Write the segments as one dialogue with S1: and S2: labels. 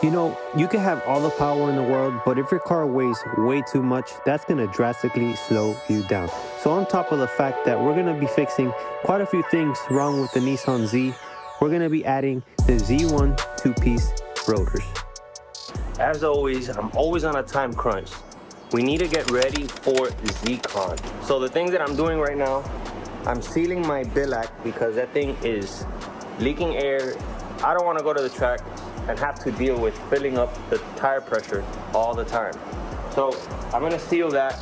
S1: You know, you can have all the power in the world, but if your car weighs way too much, that's going to drastically slow you down. So on top of the fact that we're going to be fixing quite a few things wrong with the Nissan Z, we're going to be adding the Z1 two-piece rotors.
S2: As always, I'm always on a time crunch. We need to get ready for ZCON. So the things that I'm doing right now, I'm sealing my billac because that thing is leaking air. I don't want to go to the track and have to deal with filling up the tire pressure all the time. So I'm gonna seal that.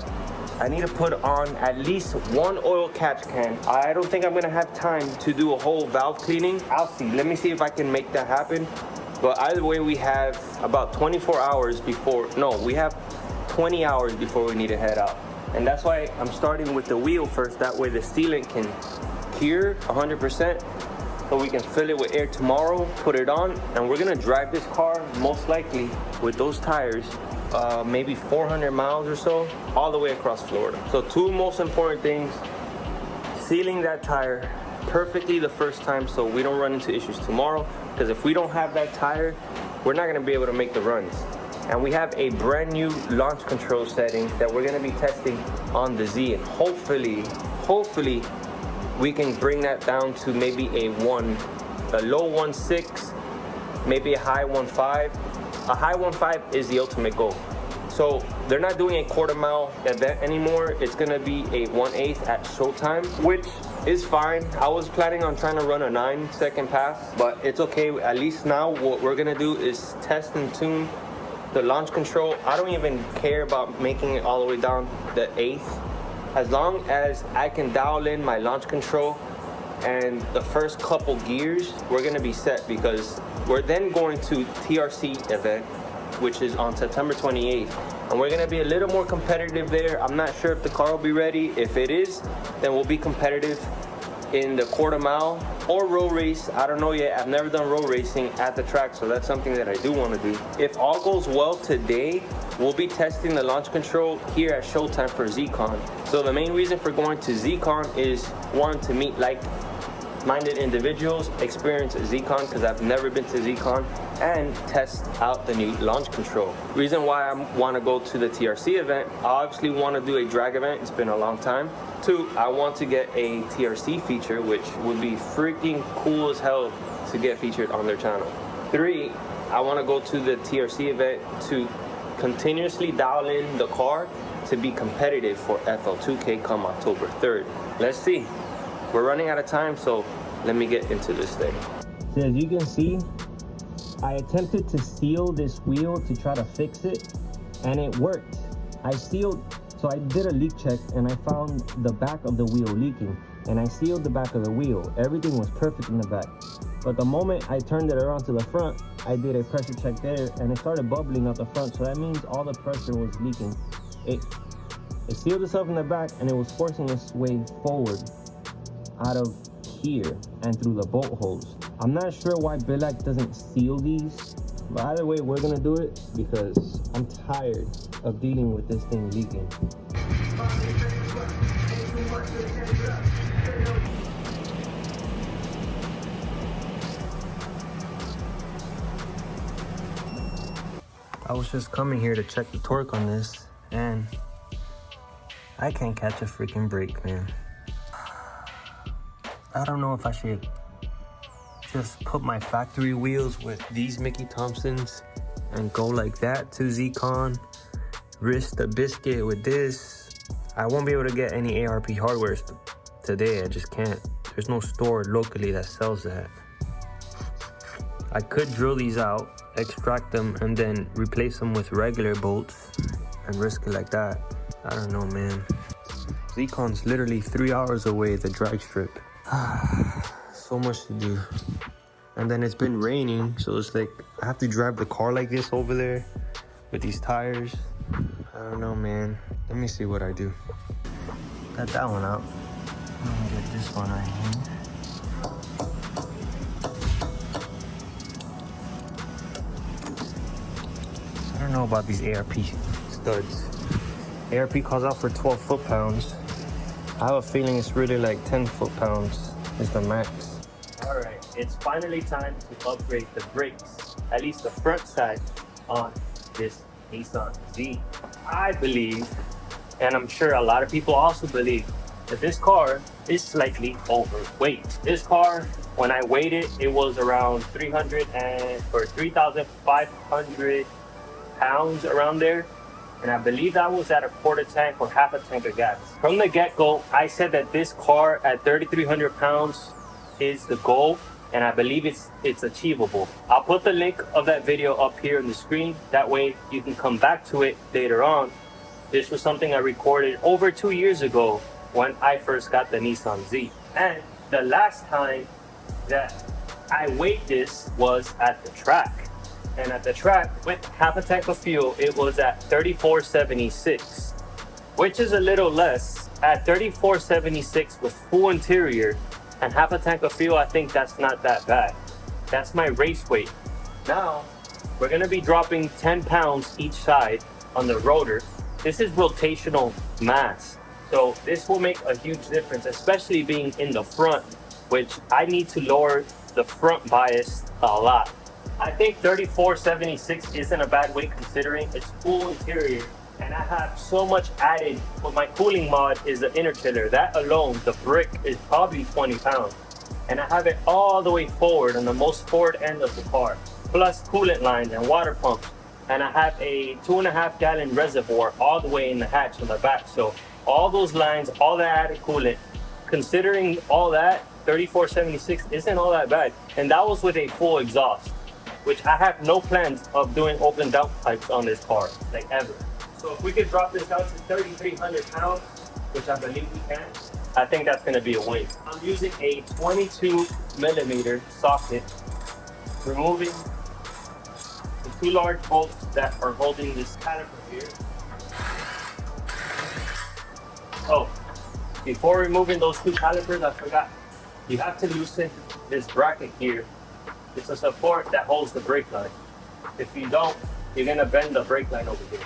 S2: I need to put on at least one oil catch can. I don't think I'm gonna have time to do a whole valve cleaning. I'll see, let me see if I can make that happen. But either way, we have about 24 hours before, no, we have 20 hours before we need to head out. And that's why I'm starting with the wheel first. That way the sealant can cure 100%. So we can fill it with air tomorrow, put it on, and we're gonna drive this car most likely with those tires maybe 400 miles or so all the way across Florida. So two most important things: sealing that tire perfectly the first time so we don't run into issues tomorrow, because if we don't have that tire, we're not gonna be able to make the runs. And we have a brand new launch control setting that we're gonna be testing on the Z, and hopefully we can bring that down to maybe a low 1.6, maybe a high 1.5. A high 1.5 is the ultimate goal. So they're not doing a quarter-mile event anymore. It's gonna be a 1/8 at showtime, which is fine. I was planning on trying to run a 9-second pass, but it's okay. At least now what we're gonna do is test and tune the launch control. I don't even care about making it all the way down the 1/8. As long as I can dial in my launch control and the first couple gears, we're gonna be set, because we're then going to TRC event, which is on September 28th. And we're gonna be a little more competitive there. I'm not sure if the car will be ready. If it is, then we'll be competitive in the quarter mile or road race. I don't know yet. I've never done road racing at the track, so that's something that I do want to do. If all goes well today, we'll be testing the launch control here at showtime for ZCON. So the main reason for going to ZCON is, one, to meet like-minded individuals, experience ZCON, because I've never been to ZCON, and test out the new launch control. Reason why I want to go to the TRC event, I obviously want to do a drag event. It's been a long time. Two, I want to get a TRC feature, which would be freaking cool as hell to get featured on their channel. Three, I want to go to the TRC event to continuously dial in the car to be competitive for FL2K come October 3rd. Let's see. We're running out of time, so let me get into this thing. So as you can see, I attempted to seal this wheel to try to fix it, and it worked. So I did a leak check and I found the back of the wheel leaking, and I sealed the back of the wheel. Everything was perfect in the back. But the moment I turned it around to the front, I did a pressure check there and it started bubbling out the front. So that means all the pressure was leaking. It sealed itself in the back and it was forcing its way forward out of here and through the bolt holes. I'm not sure why Billac doesn't seal these, but either way, we're gonna do it because I'm tired of dealing with this thing leaking. I was just coming here to check the torque on this, and I can't catch a freaking brake, man. I don't know if I should just put my factory wheels with these Mickey Thompsons and go like that to ZCON, risk the biscuit with this. I won't be able to get any ARP hardware today. I just can't. There's no store locally that sells that. I could drill these out, extract them, and then replace them with regular bolts and risk it like that. I don't know, man. ZCON's literally 3 hours away, the drag strip. So much to do. And then it's been raining, so it's like I have to drive the car like this over there with these tires. I don't know, man. Let me see what I do. Got that one out. Let me get this one right here. I don't know about these ARP studs. ARP calls out for 12 foot-pounds. I have a feeling it's really like 10 foot-pounds is the max. All right, it's finally time to upgrade the brakes. at least the front side, on this Nissan Z. I believe, and I'm sure a lot of people also believe, that this car is slightly overweight. This car, when I weighed it, it was around 3,500 pounds around there. And I believe that was at a quarter tank or half a tank of gas. From the get-go, I said that this car at 3,300 pounds is the goal, and I believe it's achievable. I'll put the link of that video up here on the screen. That way you can come back to it later on. This was something I recorded over 2 years ago when I first got the Nissan Z. And the last time that I weighed this was at the track. And at the track, with half a tank of fuel, it was at 3476, which is a little less. At 3476 with full interior and half a tank of fuel, I think that's not that bad. That's my race weight. Now, we're gonna be dropping 10 pounds each side on the rotor. This is rotational mass. So this will make a huge difference, especially being in the front, which I need to lower the front bias a lot. I think 3476 isn't a bad weight considering it's full interior, and I have so much added. With my cooling mod is the interchiller. That alone, the brick, is probably 20 pounds. And I have it all the way forward on the most forward end of the car, plus coolant lines and water pumps. And I have a 2.5 gallon reservoir all the way in the hatch on the back. So all those lines, all that added coolant, considering all that, 3476 isn't all that bad. And that was with a full exhaust, which I have no plans of doing open dump pipes on this car, like ever. So if we could drop this down to 3,300 pounds, which I believe we can, I think that's gonna be a win. I'm using a 22 millimeter socket, removing the 2 large bolts that are holding this caliper here. Oh, before removing those 2 calipers, I forgot. You have to loosen this bracket here. It's a support that holds the brake line. If you don't, you're gonna bend the brake line over here.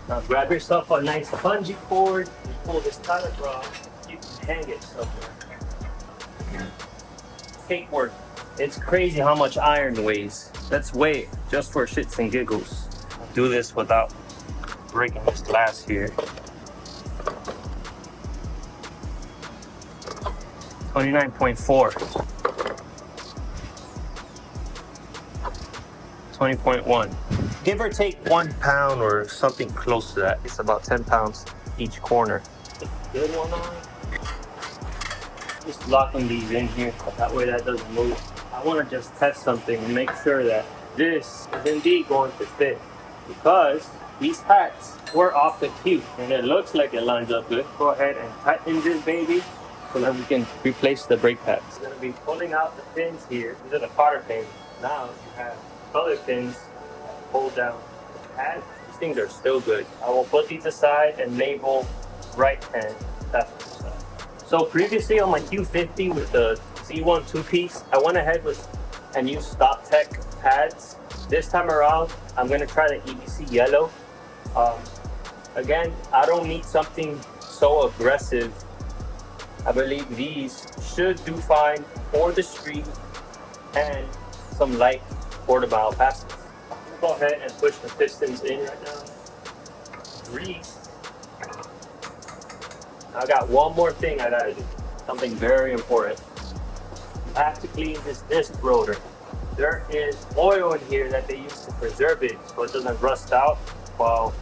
S2: Now grab yourself a nice bungee cord and pull this caliper off. You can hang it somewhere. Cake work. It's crazy how much iron weighs. Let's weigh it just for shits and giggles. I'll do this without breaking this glass here. 29.4. 20.1. Give or take 1 pound or something close to that. It's about 10 pounds each corner. Good one on. Just locking these in here, that way that doesn't move. I want to just test something and make sure that this is indeed going to fit, because these packs were off the cue and it looks like it lines up good. Go ahead and tighten this baby so that we can replace the brake pads. I'm going to be pulling out the pins here. These are the cotter pins. Now you have other pins that hold down the pad. These things are still good. I will put these aside and label right hand passenger side. So previously on my Q50 with the Z1 2-piece, I went ahead and used Stop Tech pads. This time around, I'm going to try the EBC yellow. Again, I don't need something so aggressive. I believe these should do fine for the street and some light quarter-mile passes. I'm gonna go ahead and push the pistons in right now. Grease. I got one more thing I gotta do. Something very important. I have to clean this disc rotor. There is oil in here that they use to preserve it so it doesn't rust out while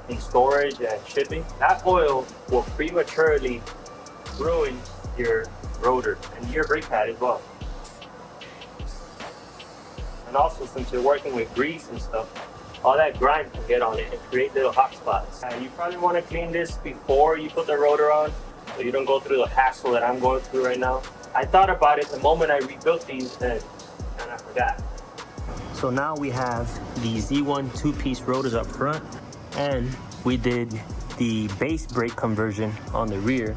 S2: in storage and shipping. That oil will prematurely ruin your rotor and your brake pad as well. And also, since you're working with grease and stuff, all that grime can get on it and create little hot spots. And you probably want to clean this before you put the rotor on, so you don't go through the hassle that I'm going through right now. I thought about it the moment I rebuilt these and I forgot. So now we have the Z1 2-piece rotors up front, and we did the base brake conversion on the rear.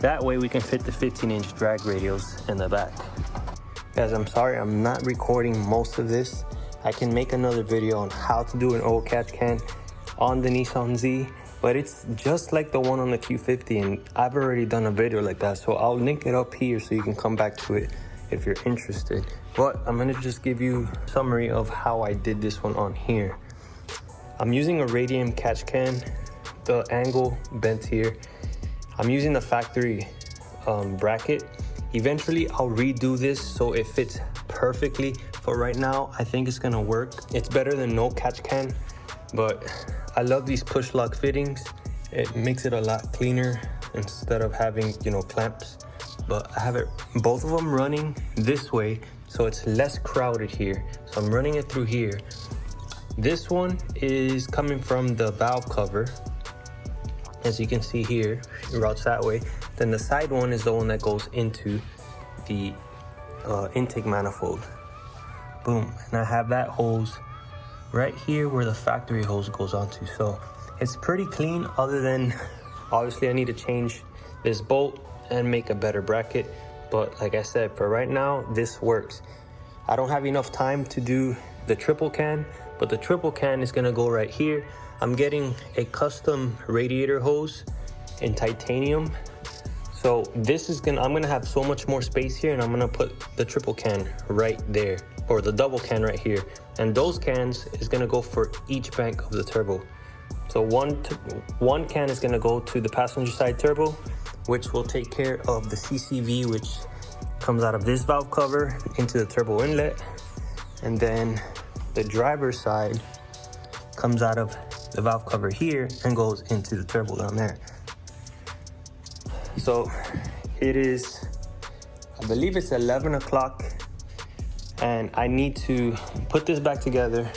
S2: That way we can fit the 15-inch drag radials in the back. Guys, I'm sorry I'm not recording most of this. I can make another video on how to do an oil catch can on the Nissan Z, but it's just like the one on the Q50, and I've already done a video like that, so I'll link it up here so you can come back to it if you're interested.
S1: But I'm gonna just give you a summary of how I did this one on here. I'm using a radium catch can, the angle bent here. I'm using the factory bracket. Eventually I'll redo this so it fits perfectly. For right now, I think it's gonna work. It's better than no catch can, but I love these push lock fittings. It makes it a lot cleaner instead of having, you know, clamps. But I have it, both of them running this way, so it's less crowded here. So I'm running it through here. This one is coming from the valve cover. As you can see here, it routes that way. Then the side one is the one that goes into the intake manifold. Boom, and I have that hose right here where the factory hose goes onto. So it's pretty clean, other than obviously I need to change this bolt and make a better bracket. But like I said, for right now, this works. I don't have enough time to do the triple can, but the triple can is gonna go right here. I'm getting a custom radiator hose in titanium. So this is I'm gonna have so much more space here, and I'm gonna put the triple can right there, or the double can right here. And those cans is gonna go for each bank of the turbo. So one can is gonna go to the passenger side turbo, which will take care of the CCV, which comes out of this valve cover into the turbo inlet. And then the driver's side comes out of the valve cover here and goes into the turbo down there. So it is, I believe it's 11 o'clock, and I need to put this back together,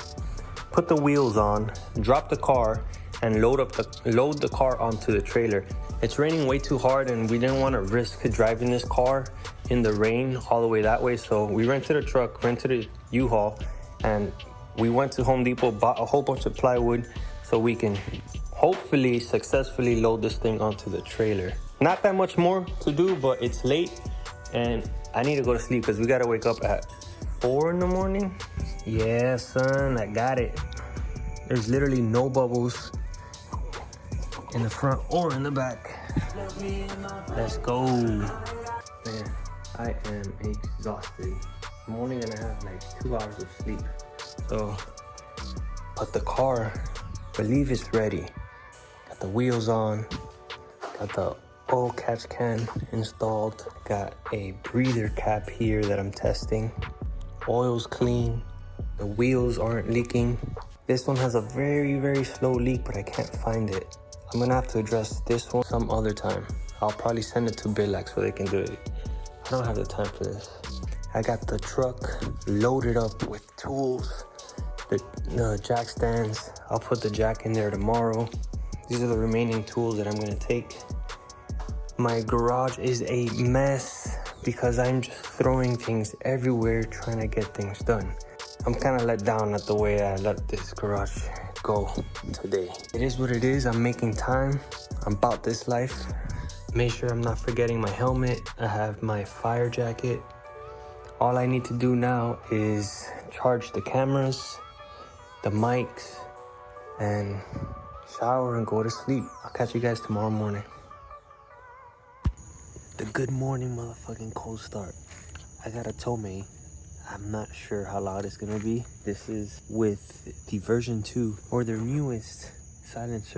S1: put the wheels on, drop the car, and load the car onto the trailer. It's raining way too hard, and we didn't want to risk driving this car in the rain all the way that way. So we rented a truck, rented a U-Haul, and we went to Home Depot, bought a whole bunch of plywood so we can hopefully successfully load this thing onto the trailer. Not that much more to do, but it's late and I need to go to sleep because we gotta wake up at 4 in the morning. Yeah, son, I got it. There's literally no bubbles in the front or in the back. Let's go. Man, I am exhausted. Morning and I have like 2 hours of sleep. So, but the car, believe it's ready. Got the wheels on, got the oil catch can installed, got a breather cap here that I'm testing. Oil's clean, the wheels aren't leaking. This one has a very, very slow leak, but I can't find it. I'm gonna have to address this one some other time. I'll probably send it to Billac so they can do it. I don't have the time for this. I got the truck loaded up with tools, the jack stands. I'll put the jack in there tomorrow. These are the remaining tools that I'm gonna take. My garage is a mess because I'm just throwing things everywhere trying to get things done. I'm kind of let down at the way I let this garage go today. It is what it is. I'm making time. I'm about this life. Make sure I'm not forgetting my helmet. I have my fire jacket. All I need to do now is charge the cameras, the mics, and shower and go to sleep. I'll catch you guys tomorrow morning. The good morning motherfucking cold start. I got a Tomei. I'm not sure how loud it's gonna be. This is with the version 2 or their newest silencer.